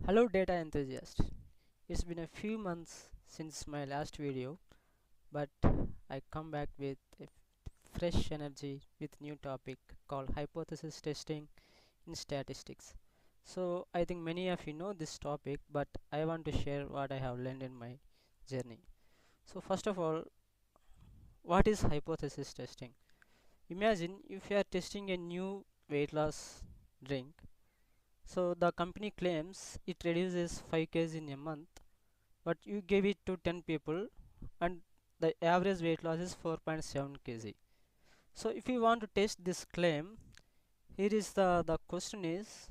Hello data enthusiast. It's been a few months since my last video, but I come back with a fresh energy with new topic called hypothesis testing in statistics. So I think many of you know this topic, but I want to share what I have learned in my journey. So first of all, what is hypothesis testing? Imagine if you are testing a new weight loss drink. So the company claims it reduces 5 kg in a month, but you gave it to 10 people and the average weight loss is 4.7 kg. So if you want to test this claim, here is the question is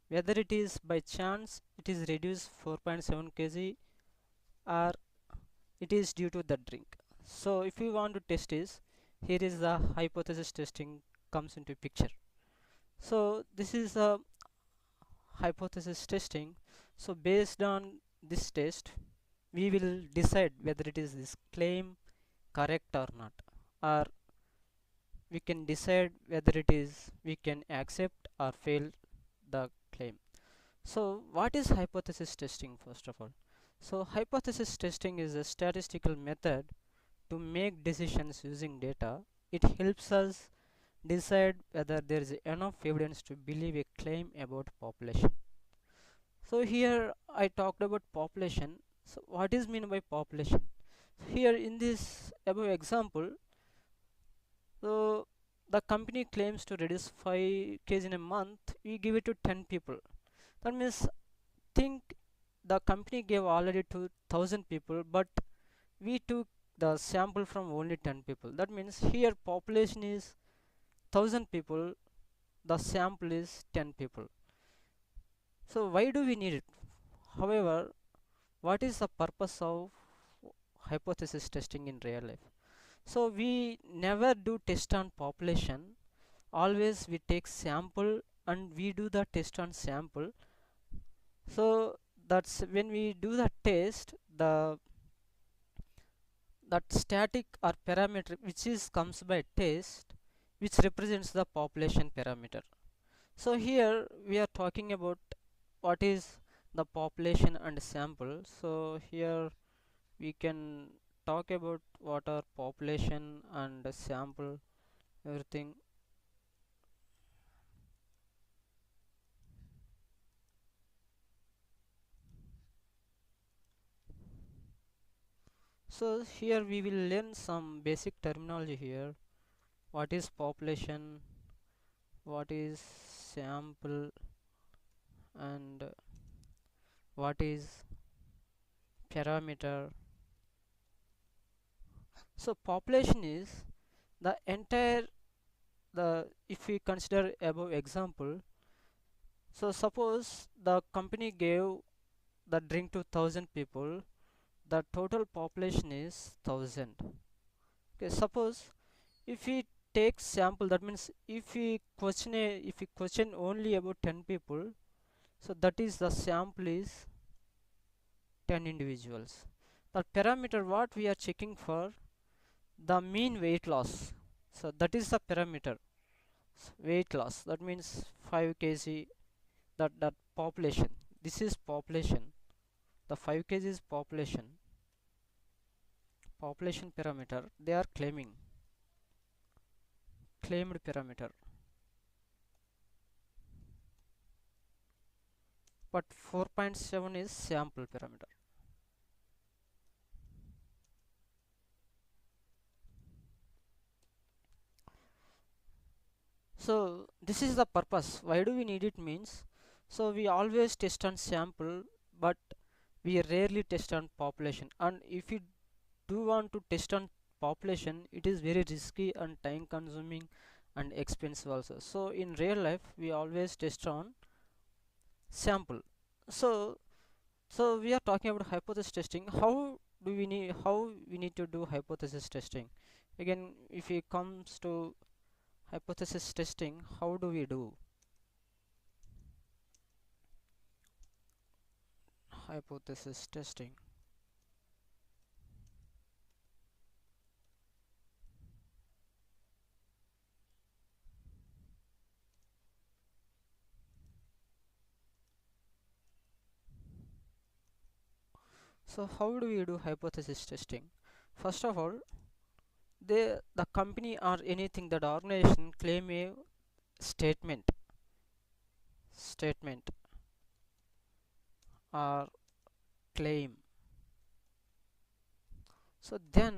whether it is by chance it is reduced 4.7 kg or it is due to the drink. So if you want to test this, here is the hypothesis testing comes into picture. So this is a hypothesis testing. So based on this test, we will decide whether it is this claim correct or not, or we can decide whether it is we can accept or fail the claim. So what is hypothesis testing? First of all, so hypothesis testing is a statistical method to make decisions using data. It helps us decide whether there is enough evidence to believe a claim about population. So here I talked about population. So what is mean by population? Here in this above example, so the company claims to reduce 5 kg in a month. We give it to 10 people. That means think the company gave already to 1000 people, but we took the sample from only 10 people. That means here population is 1000 people, the sample is 10 people. So why do we need it? However, what is the purpose of hypothesis testing in real life? So we never do test on population. Always we take sample and we do the test on sample. So that's when we do the test, the that static or parameter which is comes by test, which represents the population parameter. So here we are talking about what is the population and sample. So here we can talk about what are population and sample, everything. So here we will learn some basic terminology here. What is population, what is sample, and what is parameter. So population is the entire, the if we consider above example, so suppose the company gave the drink to 1000 people, the total population is 1000. Okay, suppose if we take sample, that means if we question only about 10 people, so that is the sample is 10 individuals. The parameter what we are checking for, the mean weight loss. So that is the parameter. Weight loss, that means 5 kg, that population. This is population. The 5 kg is population parameter. They are claimed parameter. But 4.7 is sample parameter. So this is the purpose. Why do we need it means? So we always test on sample, but we rarely test on population. And if you do want to test on population, it is very risky and time consuming and expensive also. So in real life, we always test on sample. So so we are talking about hypothesis testing. How we need to do hypothesis testing? Again, if it comes to hypothesis testing, how do we do hypothesis testing? So how do we do hypothesis testing? First of all, the company or anything that organization claim a statement or claim. So then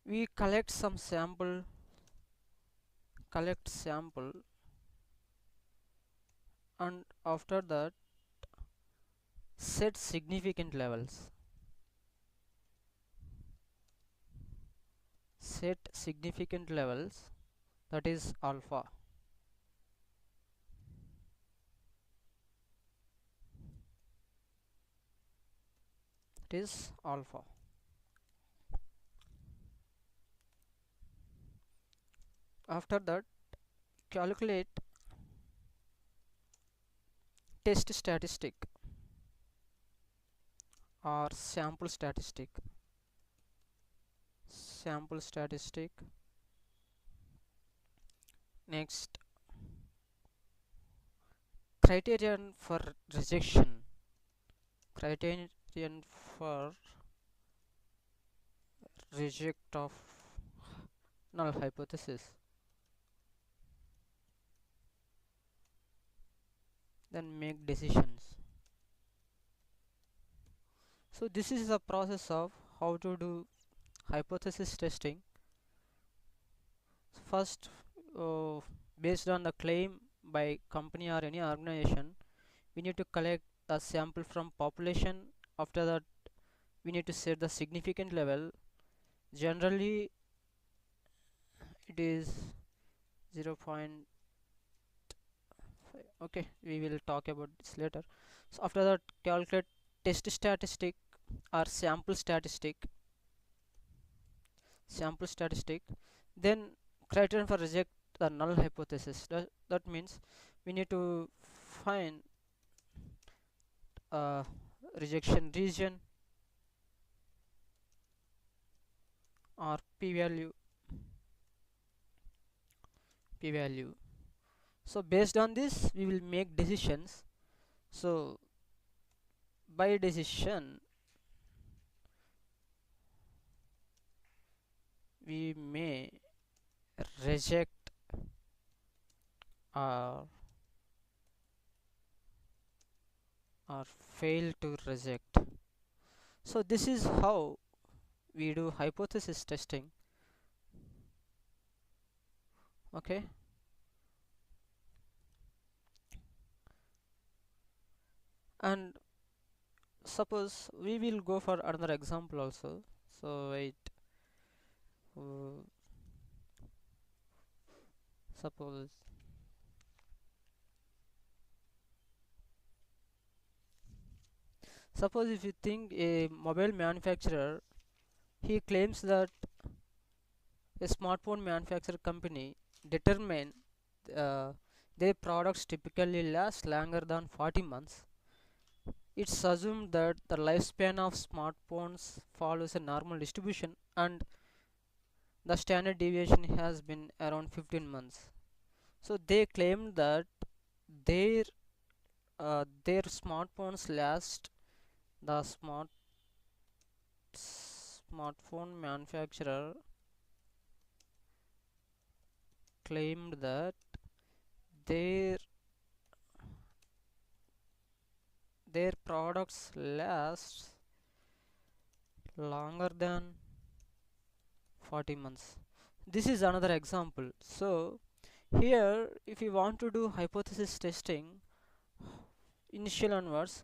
we collect sample, and after that set significant levels. Set significant levels, that is alpha. It is alpha. After that, calculate test statistic or sample statistic. Next, criterion for rejection, criterion for reject of null hypothesis. Then make decisions. So this is the process of how to do hypothesis testing. First, uh, based on the claim by company or any organization, we need to collect the sample from population. After that, we need to set the significant level. Generally it is 0.5. Okay, we will talk about this later. So after that, calculate test statistic or sample statistic. Then criterion for reject the null hypothesis. That means we need to find rejection region or p-value. So based on this we will make decisions. So by decision we may reject or fail to reject. So this is how we do hypothesis testing. Okay, and suppose we will go for another example also. So wait, uh, suppose if you think a mobile manufacturer, he claims that a smartphone manufacturer company determine their products typically last longer than 40 months. It's assumed that the lifespan of smartphones follows a normal distribution and the standard deviation has been around 15 months. So they claim that their smartphones last the smartphone manufacturer claimed that their products last longer than 40 months. This is another example. So here if you want to do hypothesis testing initial onwards,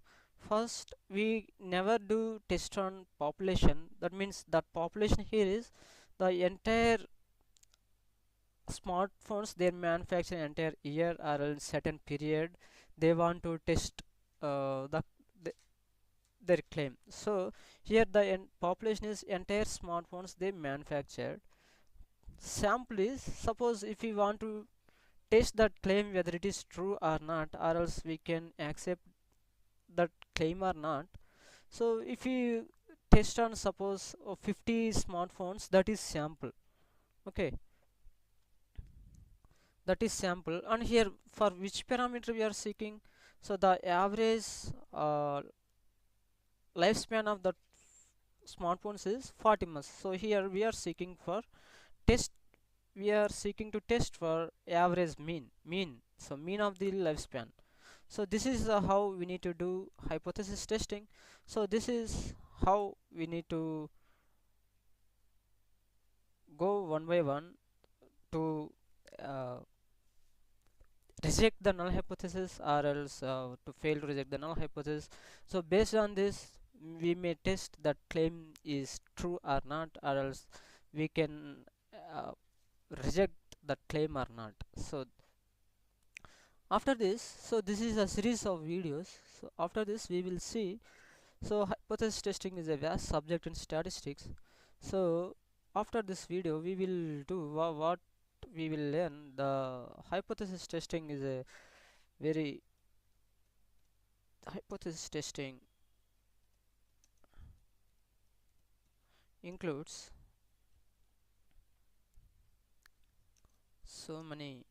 first we never do test on population. That means that population here is the entire smartphones they manufacture entire year or a certain period they want to test the their claim. So here the population is entire smartphones they manufactured. Sample is, suppose if we want to test that claim whether it is true or not, or else we can accept that claim or not. So if you test on suppose 50 smartphones, that is sample. Okay, that is sample. And here for which parameter we are seeking, so the average lifespan of the smartphones is 40 months. So here we are seeking for test, we are seeking to test for average mean, so mean of the lifespan. So this is how we need to do hypothesis testing. So this is how we need to go one by one to uh, reject the null hypothesis, or else to fail to reject the null hypothesis. So based on this, we may test that claim is true or not, or else we can uh, reject that claim or not. So after this, so this is a series of videos. So after this we will see, so hypothesis testing is a vast subject in statistics. So after this video we will do what we will learn. The hypothesis testing is a very hypothesis testing includes so many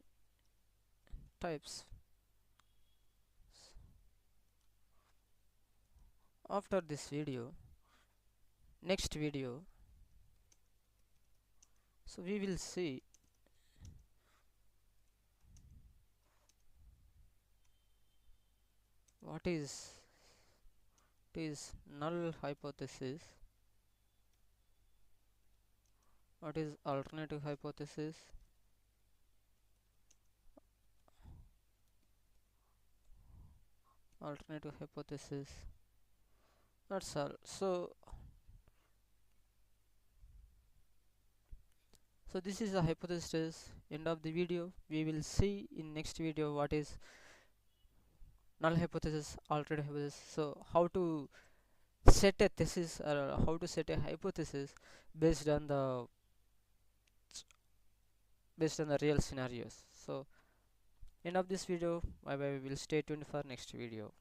types. After this video, next video, so we will see what is null hypothesis, what is alternative hypothesis, alternative hypothesis. That's all. So this is the hypothesis. End of the video. We will see in next video what is null hypothesis, alternative hypothesis. So how to set a thesis, or how to set a hypothesis based on the real scenarios. So end of this video. Bye bye. We will stay tuned for next video.